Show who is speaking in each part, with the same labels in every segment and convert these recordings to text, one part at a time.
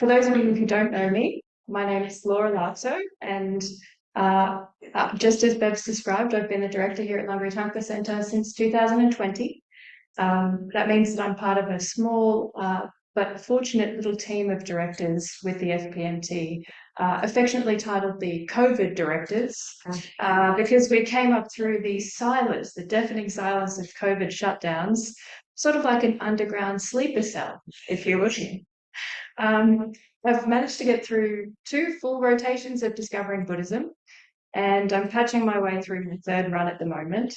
Speaker 1: For those of you who don't know me, my name is Laakso, and just as Bev's described, I've been the director here at Lamrim Centre since 2020. That means that I'm part of a small but fortunate little team of directors with the FPMT, affectionately titled the COVID directors, because we came up through the silence, the deafening silence of COVID shutdowns, sort of like an underground sleeper cell, if you will. I've managed to get through 2 full rotations of Discovering Buddhism, and I'm patching my way through my 3rd run at the moment.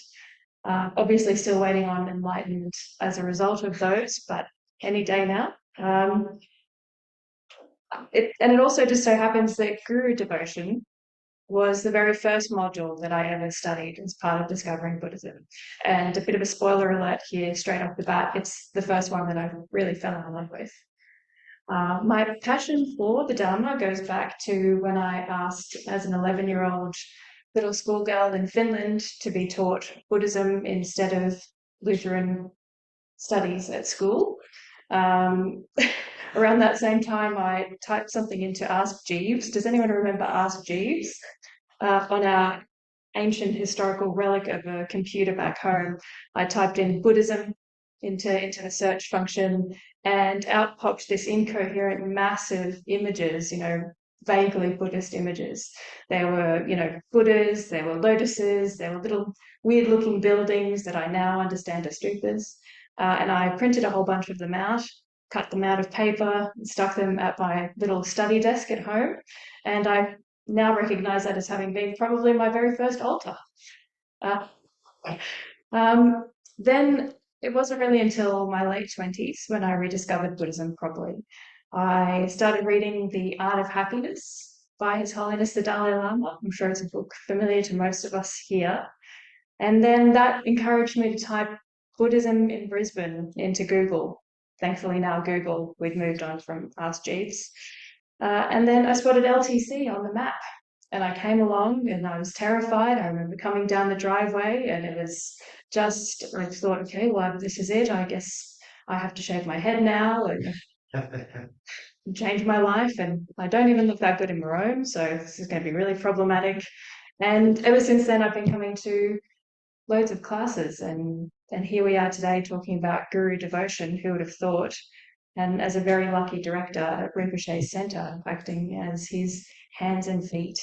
Speaker 1: Obviously still waiting on Enlightened as a result of those, but any day now. It also just so happens that Guru Devotion was the very first module that I ever studied as part of Discovering Buddhism. And a bit of a spoiler alert here, straight off the bat, it's the first one that I really fell in love with. My passion for the Dharma goes back to when I asked, as an 11-year-old little schoolgirl in Finland, to be taught Buddhism instead of Lutheran studies at school. Around that same time, I typed something into Ask Jeeves. Does anyone remember Ask Jeeves? On our ancient historical relic of a computer back home, I typed in Buddhism into the search function, and out popped this incoherent, massive images, vaguely Buddhist images. There were, Buddhas, there were lotuses, there were little weird looking buildings that I now understand are stupas. And I printed a whole bunch of them out, cut them out of paper, and stuck them at my little study desk at home. And I now recognize that as having been probably my very first altar. Then it wasn't really until my late 20s when I rediscovered Buddhism properly. I started reading The Art of Happiness by His Holiness the Dalai Lama. I'm sure it's a book familiar to most of us here. And then that encouraged me to type Buddhism in Brisbane into Google. Thankfully now Google, we'd moved on from Ask Jeeves. And then I spotted LTC on the map. And I came along and I was terrified. I remember coming down the driveway and it was just, I thought, okay, well, this is it. I guess I have to shave my head now and change my life. And I don't even look that good in maroon, so this is going to be really problematic. And ever since then, I've been coming to loads of classes. And here we are today talking about Guru Devotion. Who would have thought? And as a very lucky director at Rinpoche's Centre, acting as his hands and feet.